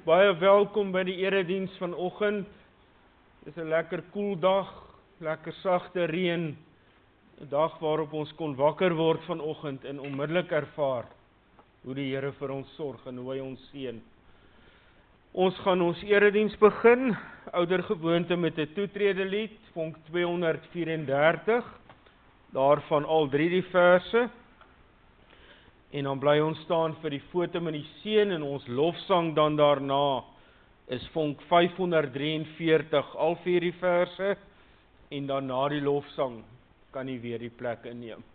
Baie welkom by die erediens vanoggend. Dis 'n lekker koel dag, lekker sagte reën. 'n Dag waarop ons kon wakker word vanoggend en onmiddellik ervaar hoe die Here vir ons sorg en hoe hy ons seën. Ons gaan ons erediens begin, oudergewoonte met 'n toetrede lied, vonk 234, daarvan al 3 die verse. En dan bly ons staan vir die foto met die seën en ons lofsang dan daarna is vonk 543, al 4 die verse, en dan na die lofsang kan jy weer die plek inneem.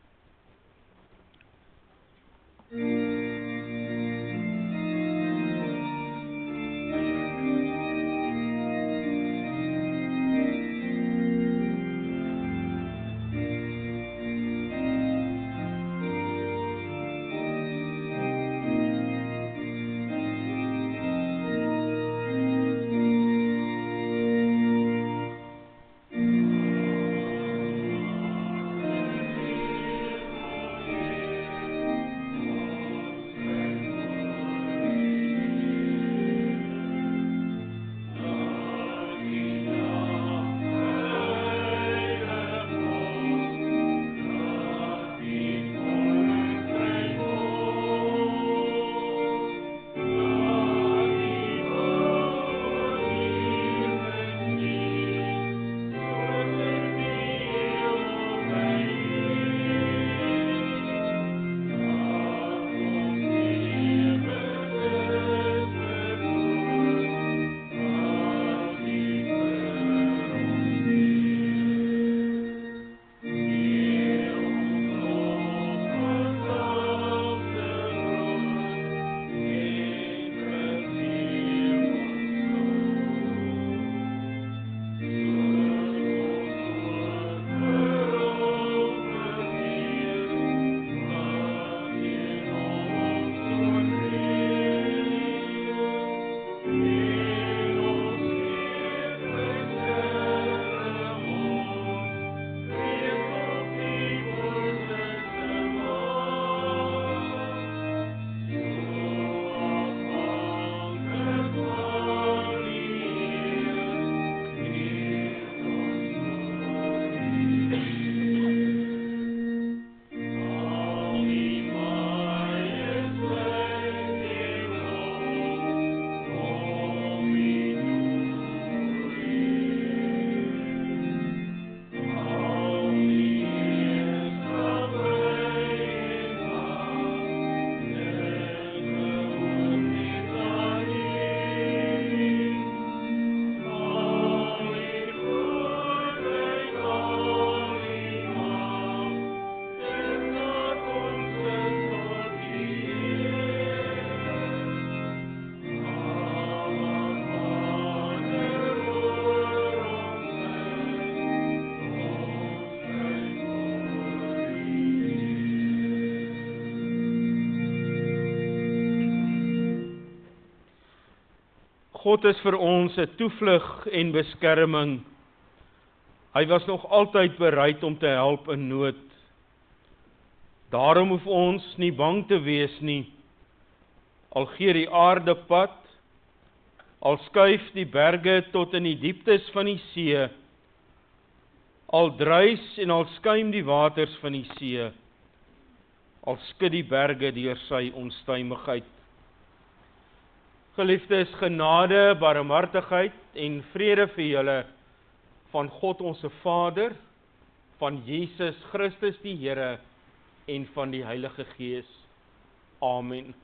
God is vir ons 'n toevlug en beskerming. Hy was nog altyd bereid om te help in nood. Daarom hoef ons nie bang te wees nie. Al gee die aarde pad, al skuif die berge tot in die dieptes van die see, al druis en al skuim die waters van die see, al skud die berge deur sy onstuimigheid. Geliefdes, genade, barmhartigheid en vrede vir julle van God ons Vader, van Jesus Christus die Here en van die Heilige Gees. Amen.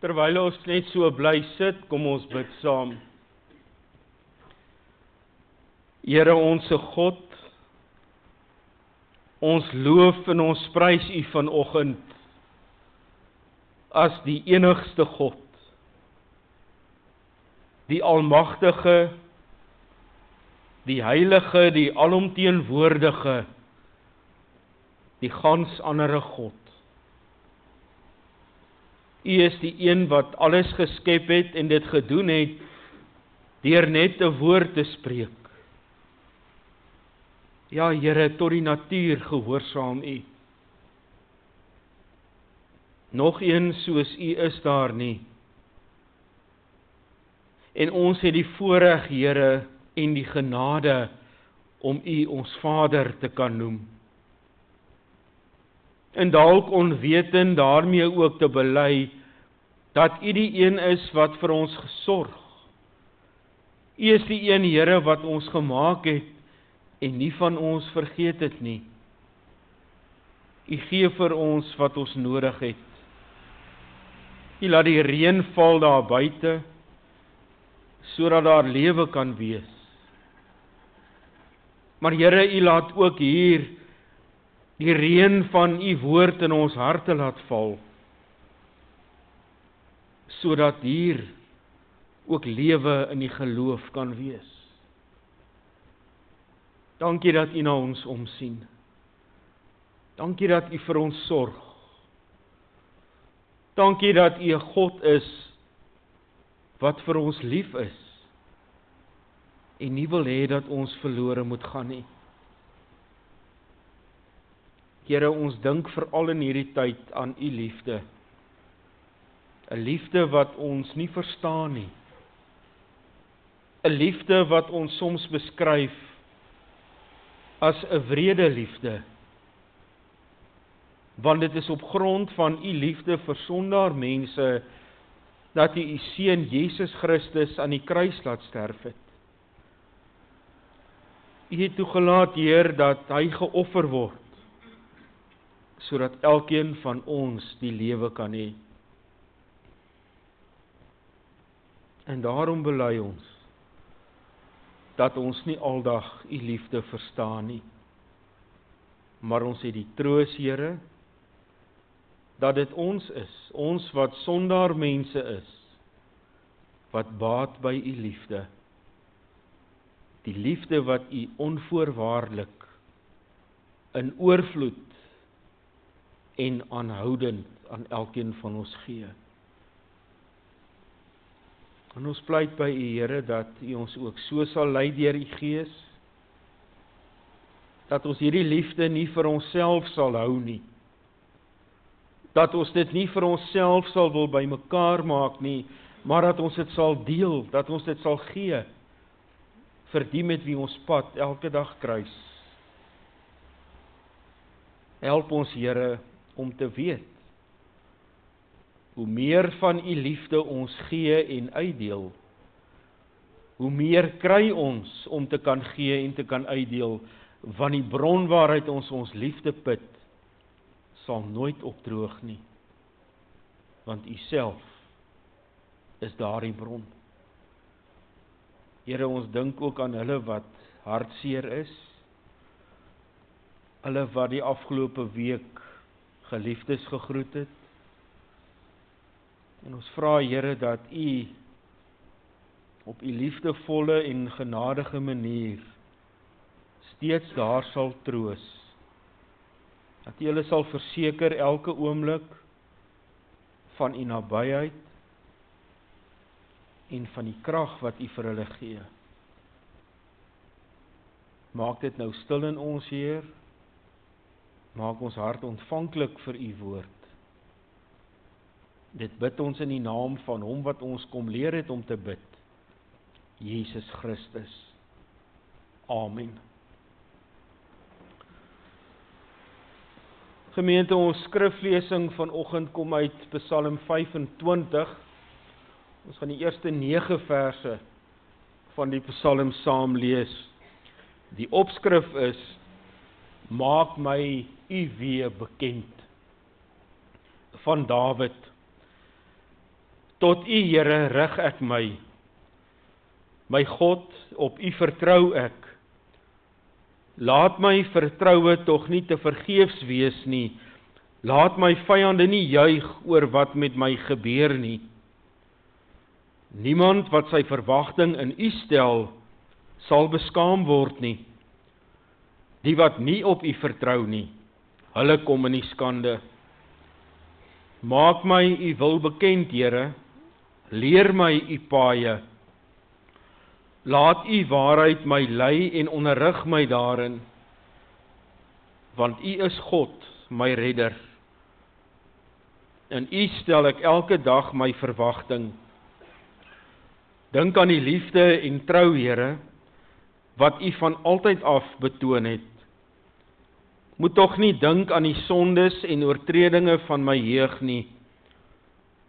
Terwyl ons net so bly sit, kom ons bid saam. Here onse God, ons loof en ons prys U vanoggend as die enigste God, die almagtige, die heilige, die alomteenwoordige, die gans andere God. U is die een wat alles geskep het en dit gedoen het deur net 'n woord te spreek. Ja, Here, tot die natuur gehoorsaam U. Nog een soos U is daar nie. En ons het die voorreg, Here, en die genade om U ons Vader te kan noem. En dalk onwetend daarmee ook te bely dat U die een is wat vir ons gesorg. U is die een, Here, wat ons gemaak het en nie van ons vergeet het nie. U gee vir ons wat ons nodig het. U laat die reën val daar buite, sodat daar lewe kan wees. Maar Here, U laat ook hier die reën van U woord in ons harte laat val, sodat hier ook lewe in die geloof kan wees. Dankie dat U na ons omsien. Dankie dat U vir ons sorg. Dankie dat U 'n God is wat vir ons lief is en nie wil hê dat ons verlore moet gaan nie. Here, ons dink veral in hierdie tyd aan U liefde. 'n Liefde wat ons nie verstaan nie. 'n Liefde wat ons soms beskryf as 'n wrede liefde. Want dit is op grond van U liefde vir sondaar mense dat U U seun Jesus Christus aan die kruis laat sterf het. U het toegelaat, Heer, dat Hy geoffer word, sodat elkeen van ons die lewe kan hê. En daarom bely ons dat ons nie aldag U liefde verstaan nie. Maar ons het die troos, Here, dat dit ons is, ons wat sondaar mense is, wat baat by U liefde. Die liefde wat U onvoorwaardelik, in oorvloed en aanhoudend aan elkeen van ons gee. En ons pleit by U, Here, dat U ons ook so sal lei deur U Gees, dat ons hierdie liefde nie vir onsself sal hou nie, dat ons dit nie vir onsself sal wil bymekaar maak nie, maar dat ons dit sal deel, dat ons dit sal gee, vir die met wie ons pad elke dag kruis. Help ons, Here, om te weet, hoe meer van U liefde ons gee en uitdeel, hoe meer kry ons om te kan gee en te kan uitdeel, want die bron waaruit ons liefde put, sal nooit opdroog nie, want U self is daardie bron. Here, ons dink ook aan hulle wat hartseer is, hulle wat die afgelope week geliefdes gegroet het, en ons vra, Here, dat U op U liefdevolle en genadige manier steeds daar sal troos, dat U hulle sal verseker elke oomblik van U nabyheid en van die krag wat U vir hulle gee. Maak dit nou stil in ons, Heer, maak ons hart ontvanklik vir U woord. Dit bid ons in die naam van Hom wat ons kom leer het om te bid, Jesus Christus. Amen. Gemeente, ons skriflesing vanoggend kom uit Psalm 25. Ons gaan die eerste 9 verse van die Psalm saam lees. Die opskrif is: Maak my U weë bekend, van Dawid. Tot U, Here, rig ek my. My God, op U vertrou ek. Laat my vertroue tog nie te vergeefs wees nie. Laat my vyande nie juig oor wat met my gebeur nie. Niemand wat sy verwagting in U stel, sal beskaam word nie. Die wat nie op U vertrou nie, hulle kom in die skande. Maak my U wil bekend, Here, leer my U paaie. Laat U waarheid my lei en onderrig my daarin, want U is God, my redder. In U stel ek elke dag my verwagting. Dink aan die liefde en trou, Here, wat U van altyd af betoon het. Moet tog nie dink aan die sondes en oortredinge van my jeug nie.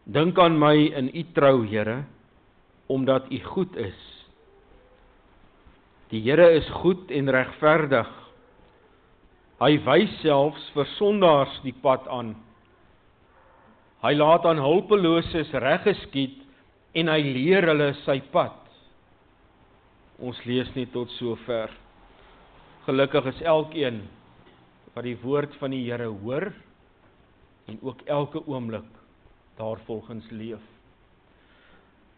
Dink aan my in U trou, Here, omdat U goed is. Die Here is goed en regverdig. Hy wys selfs vir sondaars die pad aan. Hy laat aan hulpeloses reg geskied en hy leer hulle sy pad. Ons lees net tot sover. Gelukkig is elkeen wat die woord van die Here hoor en ook elke oomblik daarvolgens leef.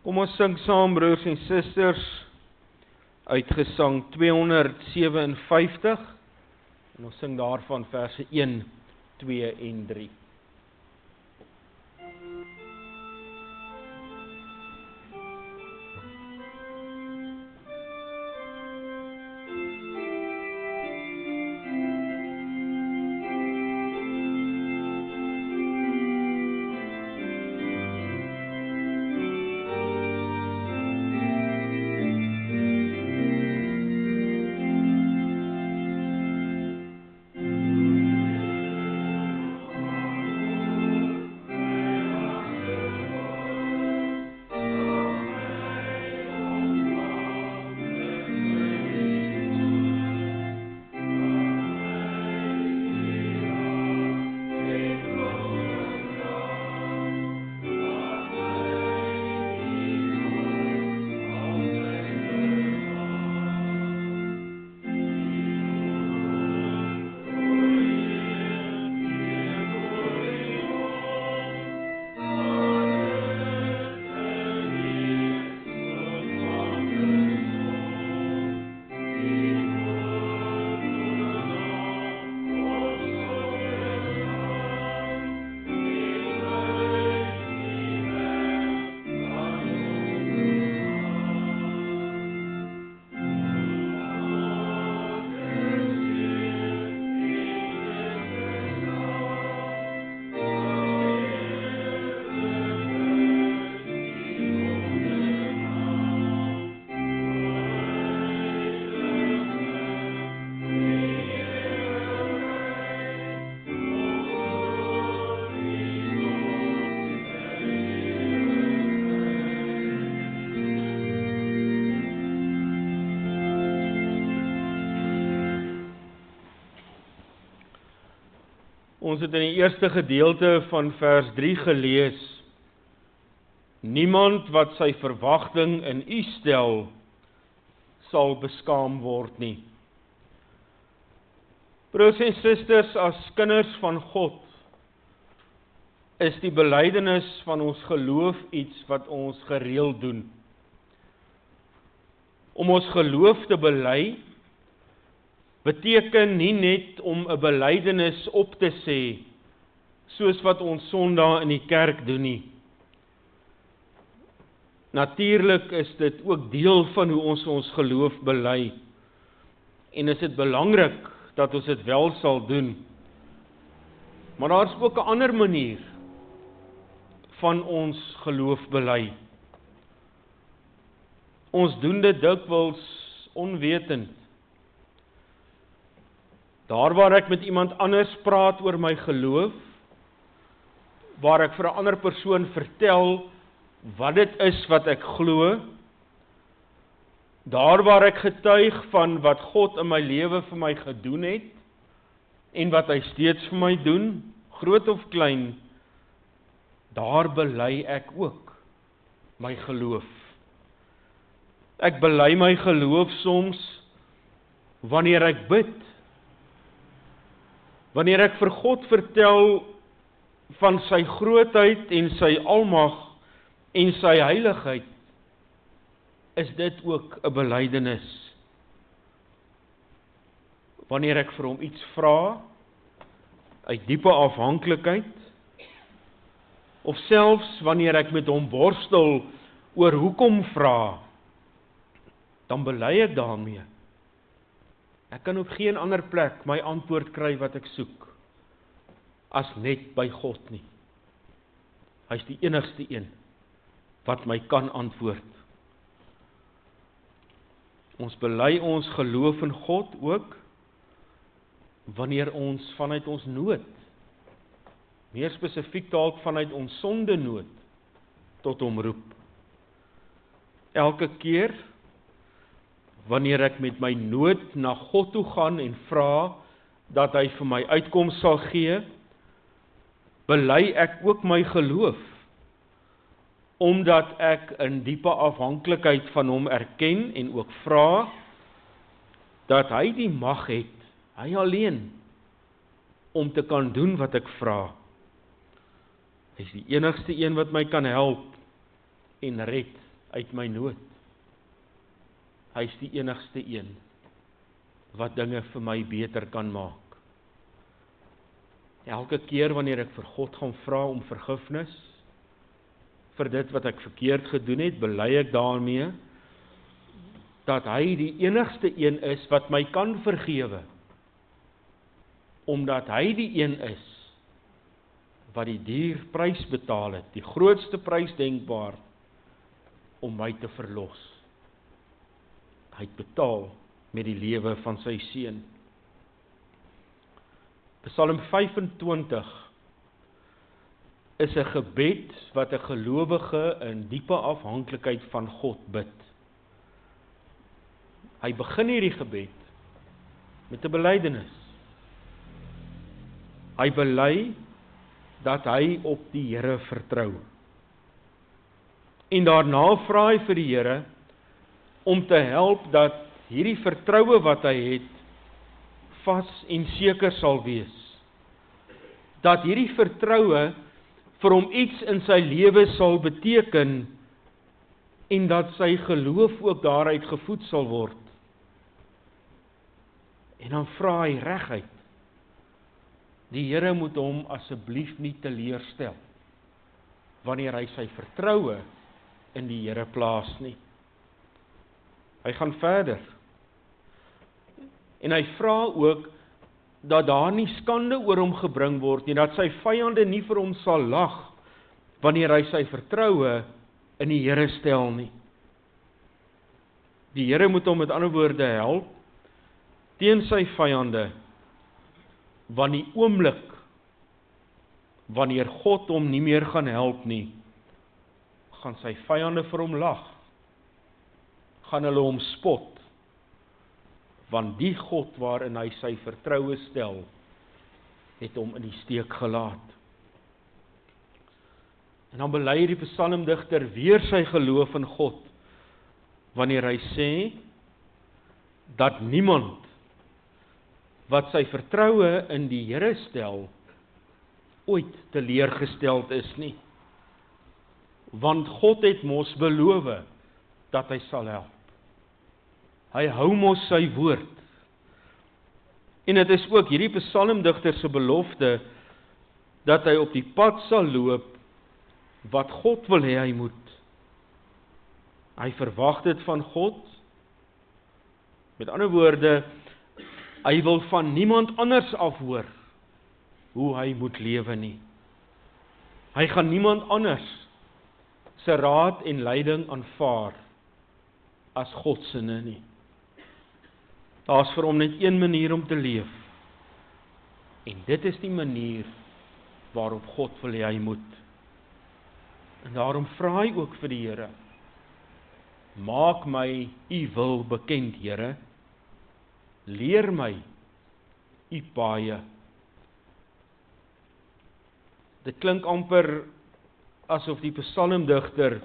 Kom ons sing saam, broers en susters, uit Gesang 257 en ons sing daarvan verse 1, 2 en 3. Ons het in die eerste gedeelte van vers 3 gelees, niemand wat sy verwagting in U stel, sal beskaam word nie. Broers en susters, as kinders van God, is die belydenis van ons geloof iets wat ons gereeld doen. Om ons geloof te bely, beteken nie net om 'n belydenis op te sê, soos wat ons Sondag in die kerk doen nie. Natuurlik is dit ook deel van hoe ons geloof bely, en is dit belangrik dat ons dit wel sal doen. Maar daar is ook 'n ander manier van ons geloof bely. Ons doen dit dikwels onwetend. Daar waar ek met iemand anders praat oor my geloof, waar ek vir 'n ander persoon vertel wat dit is wat ek glo, daar waar ek getuig van wat God in my lewe vir my gedoen het, en wat hy steeds vir my doen, groot of klein, daar bely ek ook my geloof. Ek bely my geloof soms wanneer ek bid. Wanneer ek vir God vertel van sy grootheid en sy almag en sy heiligheid, is dit ook 'n belydenis. Wanneer ek vir hom iets vra, uit diepe afhanklikheid, of selfs wanneer ek met hom worstel oor hoekom vra, dan bely ek daarmee. Ek kan op geen ander plek my antwoord kry wat ek soek, as net by God nie. Hy is die enigste een wat my kan antwoord. Ons bely ons geloof in God ook, wanneer ons vanuit ons nood, meer spesifiek dalk vanuit ons sonde nood, tot hom roep. Elke keer, wanneer ek met my nood na God toe gaan en vra, dat hy vir my uitkoms sal gee, bely ek ook my geloof, omdat ek in diepe afhanklikheid van hom erken en ook vra, dat hy die mag het, hy alleen, om te kan doen wat ek vra. Hy is die enigste een wat my kan help en red uit my nood. Hy is die enigste een wat dinge vir my beter kan maak. Elke keer wanneer ek vir God gaan vra om vergifnis, vir dit wat ek verkeerd gedoen het, bely ek daarmee, dat hy die enigste een is wat my kan vergewe, omdat hy die een is, wat die duur prys betaal het, die grootste prys denkbaar, om my te verlos. Hy het betaal met die lewe van sy seun. Psalm 25 is 'n gebed wat 'n gelowige in diepe afhanklikheid van God bid. Hy begin hierdie gebed met 'n belydenis. Hy bely dat hy op die Here vertrou. En daarna vra hy vir die Here om te help dat hierdie vertroue wat hy het, vas en seker sal wees. Dat hierdie vertroue vir hom iets in sy lewe sal beteken en dat sy geloof ook daaruit gevoed sal word. En dan vra hy reguit, die Here moet hom asseblief nie teleurstel, wanneer hy sy vertroue in die Here plaas nie. Hy gaan verder, en hy vra ook, dat daar nie skande oor hom gebring word nie, dat sy vyande nie vir hom sal lag, wanneer hy sy vertroue in die Here stel nie. Die Here moet hom met ander woorde help, teen sy vyande, want die oomblik, wanneer God hom nie meer gaan help nie, gaan sy vyande vir hom lag, gaan hulle hom spot, want die God waarin hy sy vertroue stel, het hom in die steek gelaat. En dan bely die psalmdigter weer sy geloof in God, wanneer hy sê, dat niemand wat sy vertroue in die Here stel, ooit teleurgesteld is nie. Want God het mos beloof dat hy sal help. Hy hou mos sy woord. En dit is ook hierdie psalmdigter se belofte, dat hy op die pad sal loop, wat God wil hê hy moet. Hy verwag dit van God. Met ander woorde, hy wil van niemand anders afhoor hoe hy moet lewe nie. Hy gaan niemand anders se raad en leiding aanvaar as God se nie. Daar's vir hom net een manier om te leef. En dit is die manier waarop God wil hê hy moet. En daarom vra hy ook vir die Here, maak my u wil bekend, Here. Leer my u paaie. Dit klink amper asof die psalmdigter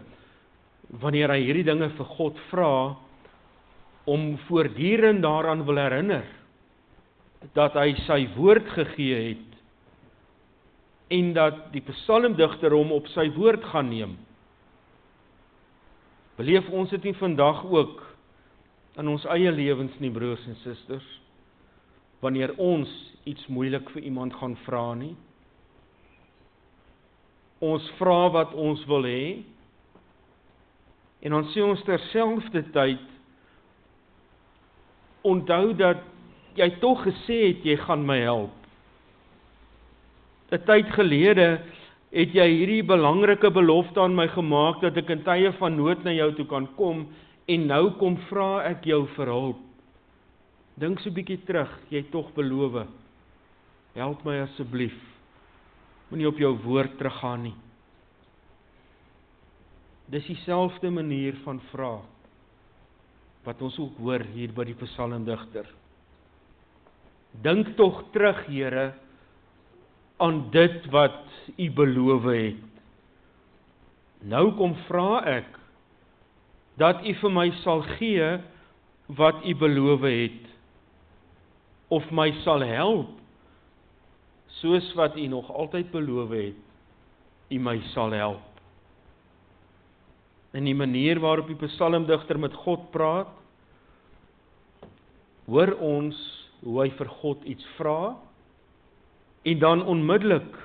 wanneer hy hierdie dinge vir God vra, om voortdurend daaraan wil herinner, dat hy sy woord gegee het, en dat die psalmdigter hom op sy woord gaan neem. Beleef ons dit nie vandag ook in ons eie lewens nie, broers en susters, wanneer ons iets moeilik vir iemand gaan vra nie? Ons vra wat ons wil hê, en dan sê ons terselfdertyd, onthou dat jy tog gesê het, jy gaan my help. 'n tyd gelede het jy hierdie belangrike belofte aan my gemaak, dat ek in tye van nood na jou toe kan kom, en nou kom vra ek jou vir hulp. Dink so 'n bietjie terug, jy het tog beloof, help my asseblief, moenie op jou woord teruggaan nie. Dis dieselfde manier van vra, wat ons ook hoor hier by die psalmdigter. Dink tog terug, Here, aan dit wat U beloof het. Nou kom vra ek, dat U vir my sal gee, wat U beloof het, of my sal help, soos wat U nog altyd beloof het, U my sal help. In die manier waarop die psalmdigter met God praat, hoor ons hoe hy vir God iets vra, en dan onmiddellik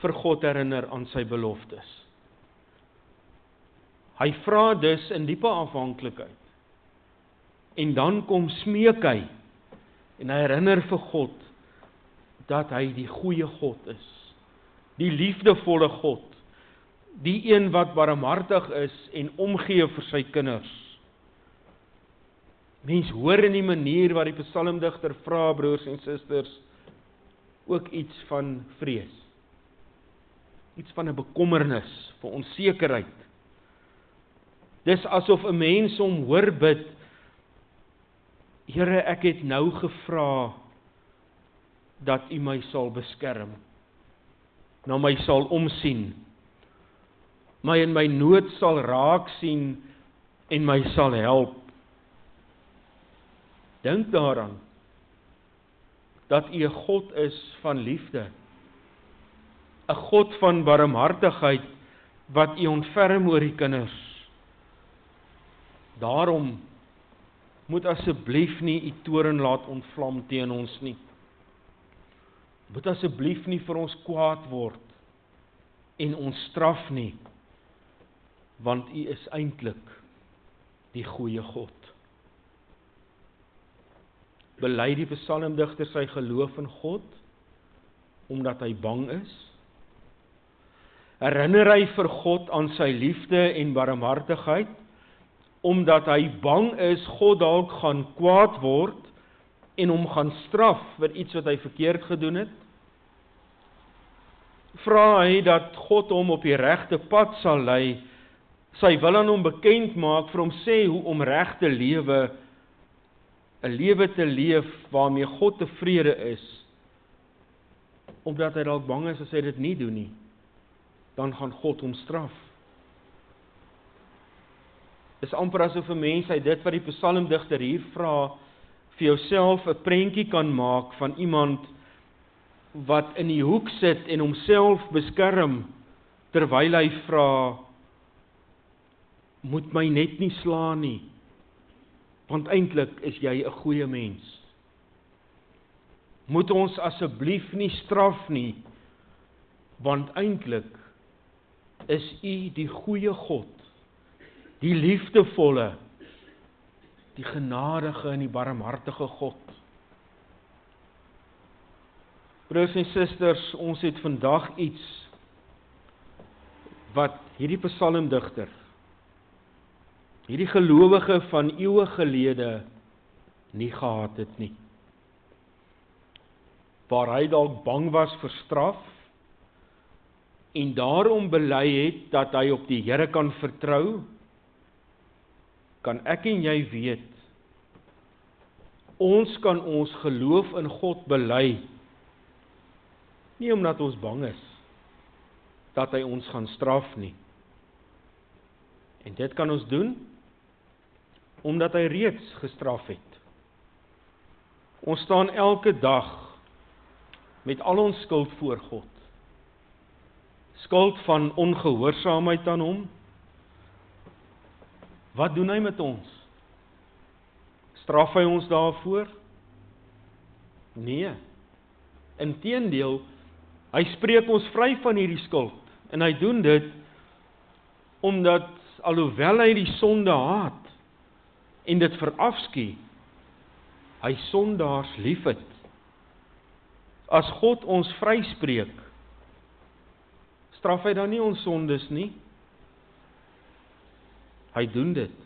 vir God herinner aan sy beloftes. Hy vra dus in diepe afhanklikheid, en dan kom smeek hy, en hy herinner vir God, dat hy die goeie God is, die liefdevolle God, die een wat barmhartig is en omgee vir sy kinders. Mens hoor in die manier waar die psalmdigter vra, broers en susters, ook iets van vrees. Iets van 'n bekommernis, van onsekerheid. Dis asof 'n mens hom hoor bid, Here, ek het nou gevra, dat U my sal beskerm, na my sal omsien, my in my nood sal raak sien, en my sal help. Dink daaraan, dat U 'n God is van liefde, 'n God van barmhartigheid, wat U ontferm oor die kinders. Daarom moet asseblief nie U toorn laat ontvlam teen ons nie. Moet asseblief nie vir ons kwaad word en ons straf nie, want U is eintlik die goeie God. Bely die psalmdigter sy geloof in God, omdat hy bang is? Herinner hy vir God aan sy liefde en barmhartigheid, omdat hy bang is God dalk gaan kwaad word en hom gaan straf vir iets wat hy verkeerd gedoen het? Vra hy dat God hom op die regte pad sal lei, sy wil aan hom bekend maak, vir hom sê hoe om reg te lewe, 'n lewe te leef waarmee God tevrede is, omdat hy dalk bang is as hy dit nie doen nie, dan gaan God hom straf. Dis amper asof 'n mens uit dit wat die psalmdigter hier vra, vir jouself 'n prentjie kan maak van iemand wat in die hoek sit en homself beskerm, terwyl hy vra, moet my net nie slaan nie, want eintlik is jy 'n goeie mens. Moet ons asseblief nie straf nie, want eintlik is U die goeie God, die liefdevolle, die genadige en die barmhartige God. Broers en susters, ons het vandag iets wat hierdie psalmdigter, hierdie gelowige van eeue gelede nie gehad het nie. Waar hy dalk bang was vir straf en daarom bely het dat hy op die Here kan vertrou, kan ek en jy weet, ons kan ons geloof in God bely, nie omdat ons bang is dat hy ons gaan straf nie. En dit kan ons doen, omdat hy reeds gestraf het. Ons staan elke dag met al ons skuld voor God. Skuld van ongehoorsaamheid aan hom. Wat doen hy met ons? Straf hy ons daarvoor? Nee. Inteendeel, hy spreek ons vry van hierdie skuld. En hy doen dit, omdat alhoewel hy die sonde haat, en dit verafskie, hy sondaars liefhet. As God ons vryspreek, straf hy dan nie ons sondes nie? Hy doen dit.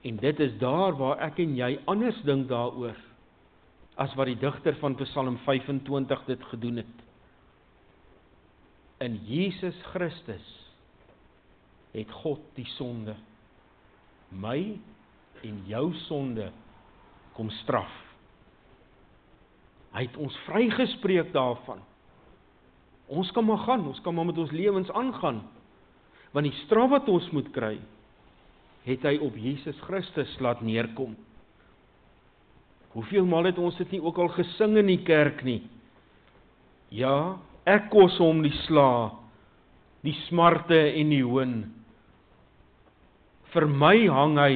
En dit is daar waar ek en jy anders dink daaroor, as wat die digter van Psalm 25 dit gedoen het. In Jesus Christus het God die sonde, my en jou sonde, kom straf. Hy het ons vrygespreek daarvan. Ons kan maar gaan, ons kan maar met ons lewens aangaan, want die straf wat ons moet kry, het hy op Jesus Christus laat neerkom. Hoeveel maal het ons dit nie ook al gesing in die kerk nie? Ja, ek kos hom die sla, die smarte en die hoon. Vir my hang hy,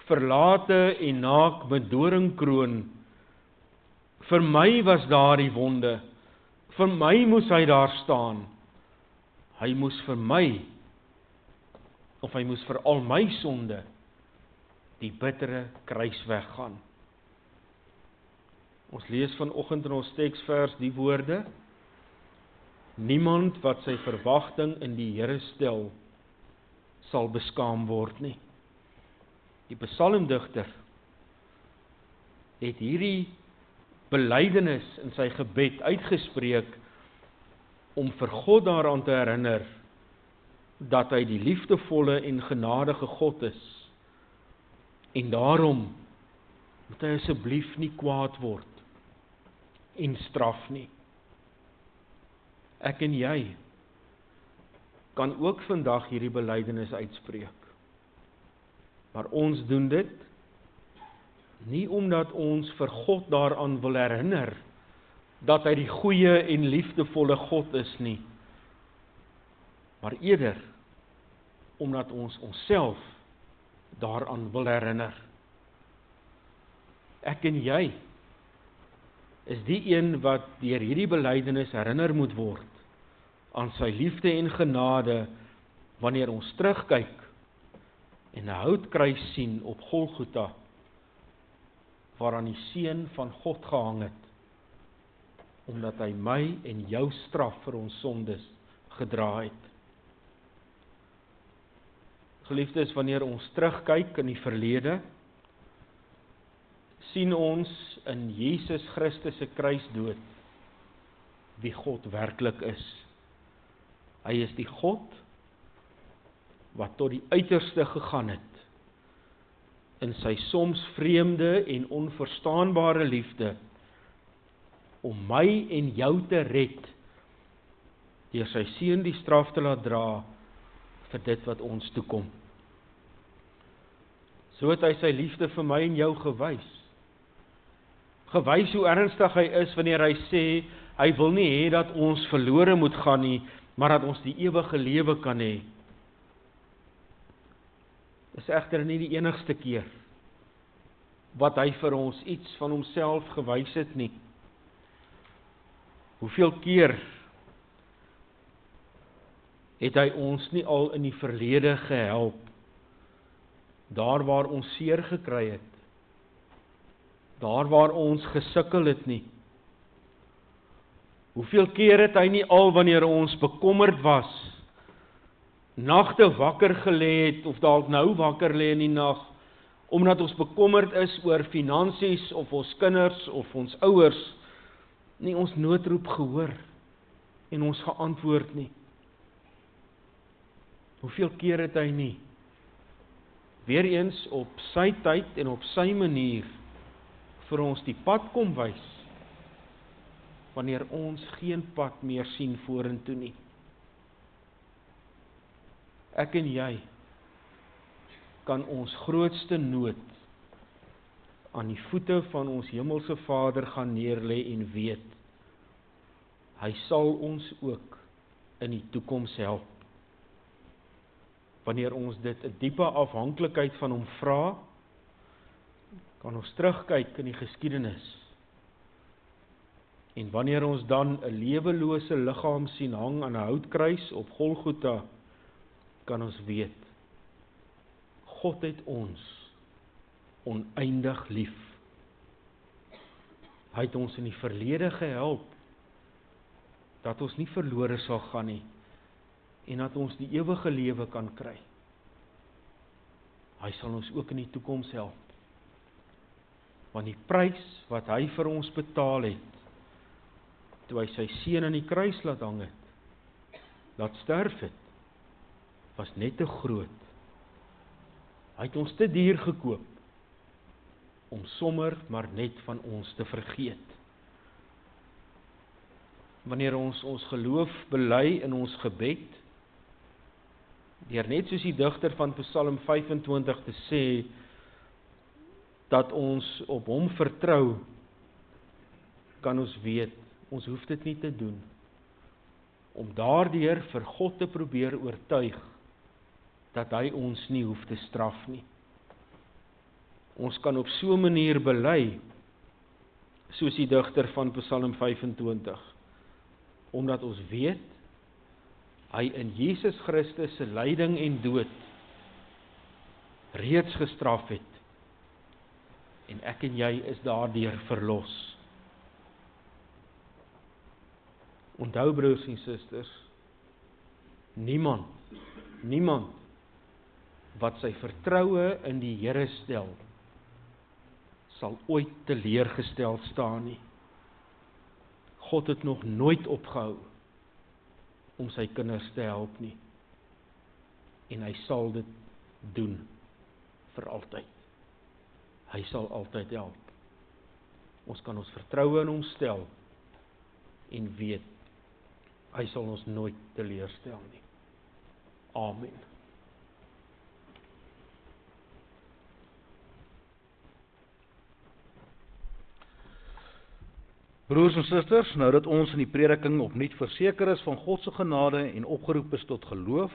verlate en naak met doringkroon. Vir my was daar die wonde, vir my moes hy daar staan. Hy moes vir my, of hy moes vir al my sonde, die bittere kruisweg gaan. Ons lees vanoggend in ons teksvers die woorde: niemand wat sy verwagting in die Here stel, sal beskaam word nie. Die psalmdigter het hierdie belydenis in sy gebed uitgespreek om vir God daaraan te herinner dat hy die liefdevolle en genadige God is. En daarom moet hy asseblief nie kwaad word en straf nie. Ek en jy kan ook vandag hierdie belydenis uitspreek. Maar ons doen dit nie omdat ons vir God daaraan wil herinner dat hy die goeie en liefdevolle God is nie, maar eerder omdat ons onsself daaraan wil herinner. Ek en jy is die een wat deur hierdie belydenis herinner moet word aan sy liefde en genade wanneer ons terugkyk en 'n houtkruis sien op Golgotha, waaraan die Seun van God gehang het, omdat hy my en jou straf vir ons sondes gedra het. Geliefdes, wanneer ons terugkyk in die verlede, sien ons in Jesus Christus se kruisdood wie God werklik is. Hy is die God wat tot die uiterste gegaan het in sy soms vreemde en onverstaanbare liefde om my en jou te red deur sy seun die straf te laat dra vir dit wat ons toekom. So het hy sy liefde vir my en jou gewys. Gewys hoe ernstig hy is wanneer hy sê, hy wil nie hê dat ons verlore moet gaan nie, maar dat ons die ewige lewe kan hê. Dis egter nie die enigste keer wat hy vir ons iets van homself gewys het nie. Hoeveel keer het hy ons nie al in die verlede gehelp, daar waar ons seer gekry het, daar waar ons gesukkel het nie. Hoeveel keer het hy nie al wanneer ons bekommerd was, nagte wakker gelê het, of dalk nou wakker lê in die nag, omdat ons bekommerd is oor finansies, of ons kinders, of ons ouers, nie ons noodroep gehoor, en ons geantwoord nie. Hoeveel keer het hy nie, weer eens op sy tyd en op sy manier, vir ons die pad kom wys, wanneer ons geen pad meer sien vorentoe nie. ek en jy, kan ons grootste nood aan die voete van ons hemelse Vader gaan neerlê en weet, hy sal ons ook in die toekoms help. Wanneer ons dit 'n diepe afhanklikheid van hom vra, kan ons terugkyk in die geskiedenis. En wanneer ons dan 'n lewelose liggaam sien hang aan 'n houtkruis op Golgotha, kan ons weet, God het ons oneindig lief. Hy het ons in die verlede gehelp, dat ons nie verlore sal gaan nie, en dat ons die ewige lewe kan kry. Hy sal ons ook in die toekoms help. Want die prys wat hy vir ons betaal het, toe hy sy seun aan die kruis laat hang het, laat sterf het, was net te groot. Hy het ons te duur gekoop, om sommer maar net van ons te vergeet. Wanneer ons geloof bely in ons gebed, deur net soos die digter van Psalm 25 te sê, dat ons op hom vertrou, kan ons weet, ons hoef dit nie te doen, om daardeur vir God te probeer oortuig, dat hy ons nie hoef te straf nie. Ons kan op so 'n manier bely, soos die digter van Psalm 25, omdat ons weet, hy in Jesus Christus se lyding en dood reeds gestraf het, en ek en jy is daardeur verlos. Onthou broers en susters, niemand wat sy vertroue in die Here stel, sal ooit teleurgestel staan nie. God het nog nooit opgehou om sy kinders te help nie. En hy sal dit doen vir altyd. Hy sal altyd help. Ons kan ons vertroue in hom stel en weet, hy sal ons nooit teleurstel nie. Amen. Broers en susters, nou dat ons in die prediking opnuut verseker is van God se genade en opgeroep is tot geloof,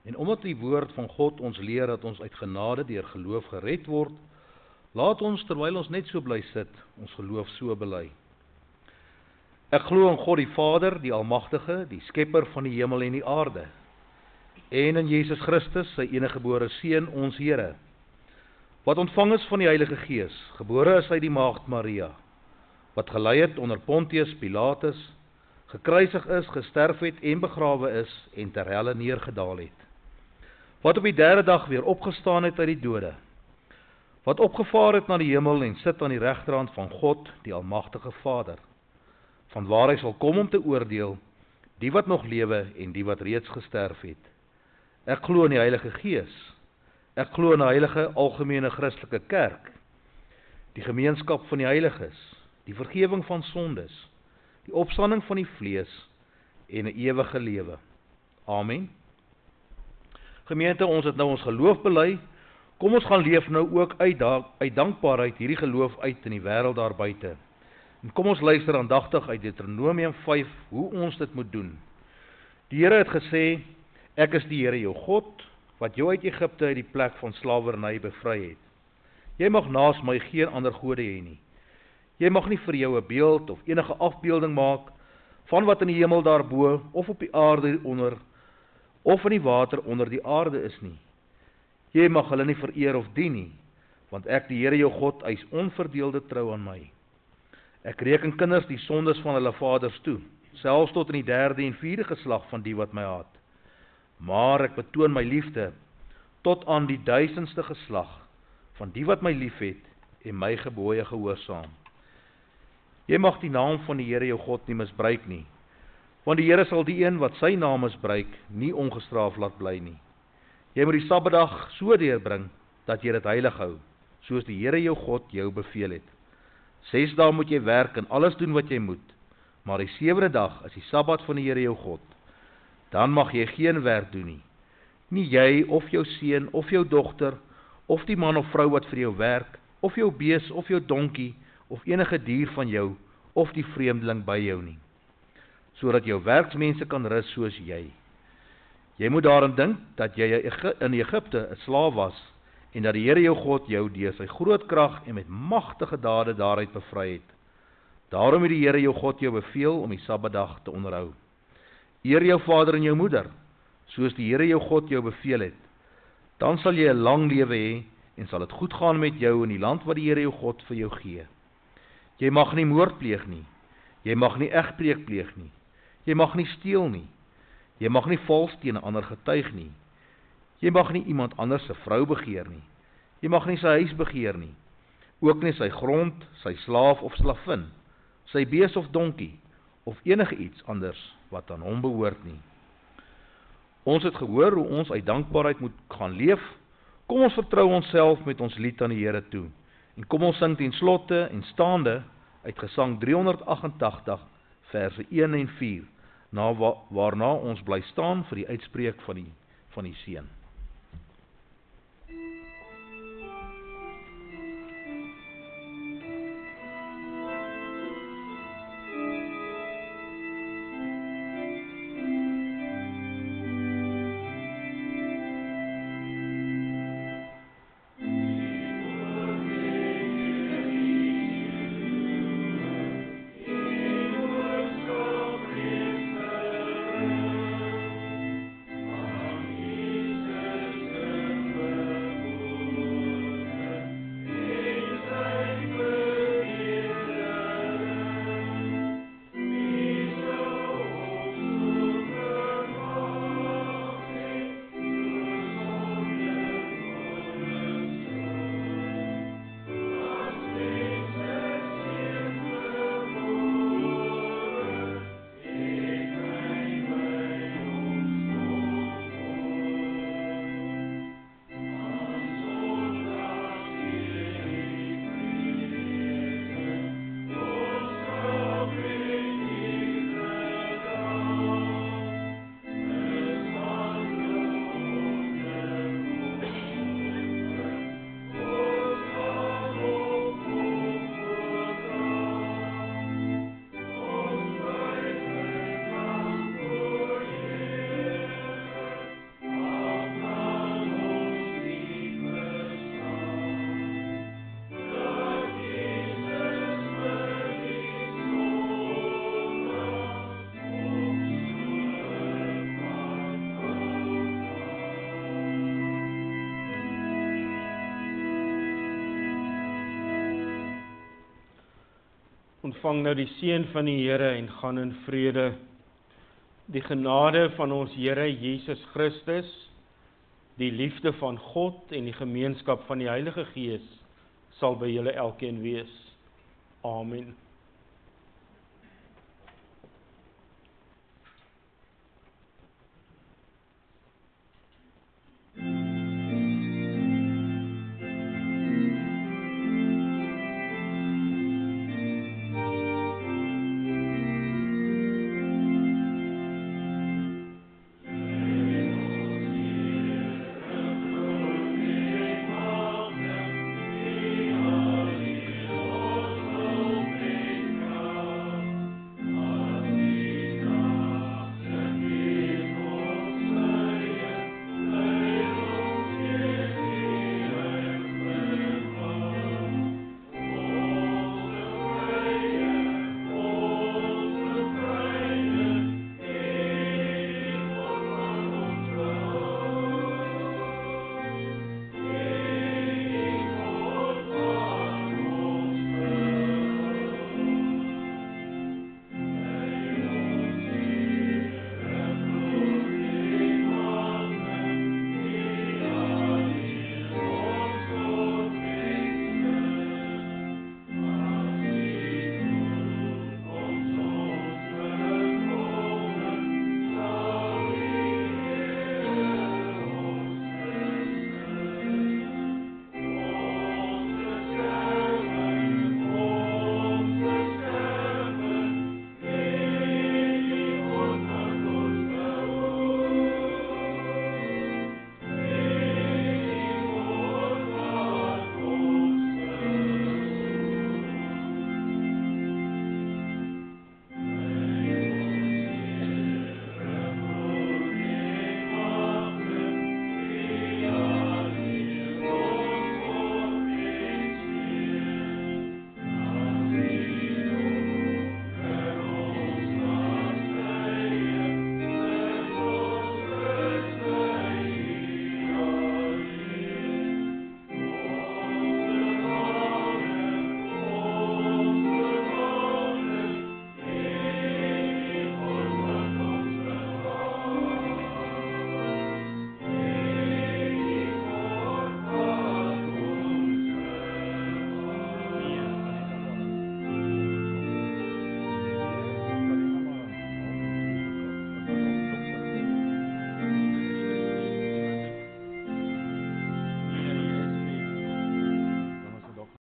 en omdat die woord van God ons leer dat ons uit genade deur geloof gered word, laat ons terwyl ons net so bly sit, ons geloof so bely. Ek glo in God die Vader, die Almagtige, die Skepper van die hemel en die aarde, en in Jesus Christus, sy eniggebore Seun, ons Here, wat ontvang is van die Heilige Gees, gebore is uit die Maagd Maria, wat gelei het onder Pontius Pilatus, gekruisig is, gesterf het en begrawe is, en ter helle neergedaal het, wat op die derde dag weer opgestaan het uit die dode, wat opgevaar het na die hemel en sit aan die regterhand van God, die Almagtige Vader, vanwaar hy sal kom om te oordeel, die wat nog lewe en die wat reeds gesterf het. Ek glo in die Heilige Gees, ek glo in 'n heilige algemene Christelike kerk, die gemeenskap van die heiliges, die vergewing van sondes, die opstanding van die vlees en 'n ewige lewe. Amen. Gemeente, ons het nou ons geloof bely, kom ons gaan leef nou ook uit dankbaarheid hierdie geloof uit in die wêreld daar buite. En kom ons luister aandagtig uit Deuteronomium 5, hoe ons dit moet doen. Die Here het gesê, ek is die Here jou God, wat jou uit Egipte uit die plek van slawerny bevry het. Jy mag naas my geen ander gode hê nie. Jy mag nie vir jou 'n beeld of enige afbeelding maak van wat in die hemel daarbo of op die aarde onder of in die water onder die aarde is nie. Jy mag hulle nie vereer of dien nie, want ek die Here jou God eis onverdeelde trou aan my. Ek reken kinders die sondes van hulle vaders toe, selfs tot in die 3de en 4de geslag van die wat my haat. Maar ek betoon my liefde tot aan die 1000ste geslag van die wat my liefhet en my gebooie gehoorsaam. Jy mag die naam van die Here jou God nie misbruik nie, want die Here sal die een wat sy naam misbruik nie ongestraaf laat bly nie. Jy moet die Sabbatdag so deurbring dat jy dit heilig hou, soos die Here jou God jou beveel het. 6 dae moet jy werk en alles doen wat jy moet, maar die 7de dag is die Sabbat van die Here jou God. Dan mag jy geen werk doen nie. Nie jy of jou seun of jou dogter, of die man of vrou wat vir jou werk, of jou bees of jou donkie, of enige dier van jou, of die vreemdeling by jou nie, sodat jou werksmense kan rus soos jy. Jy moet daaraan dink dat jy in Egipte 'n slaaf was, en dat die Here jou God jou deur sy groot krag en met magtige dade daaruit bevry het. Daarom het die Here jou God jou beveel om die Sabbatdag te onderhou. Eer jou vader en jou moeder, soos die Here jou God jou beveel het. Dan sal jy 'n lang lewe hê en sal dit goed gaan met jou in die land wat die Here jou God vir jou gee. Jy mag nie moord pleeg nie. Jy mag nie egbreek pleeg nie. Jy mag nie steel nie. Jy mag nie vals teen 'n ander getuig nie. Jy mag nie iemand anders se vrou begeer nie. Jy mag nie sy huis begeer nie. Ook nie sy grond, sy slaaf of slavin, sy bees of donkie, of enige iets anders wat aan hom behoort nie. Ons het gehoor hoe ons uit dankbaarheid moet gaan leef. Kom ons vertrou onsself met ons lied aan die Here toe. En kom ons sing ten slotte en staande uit Gesang 388, verse 1 en 4, waarna ons bly staan vir die uitspreek van die seën. Ontvang nou die seën van die Here en gaan in vrede. Die genade van ons Here Jesus Christus, die liefde van God en die gemeenskap van die Heilige Gees sal by julle elkeen wees. Amen.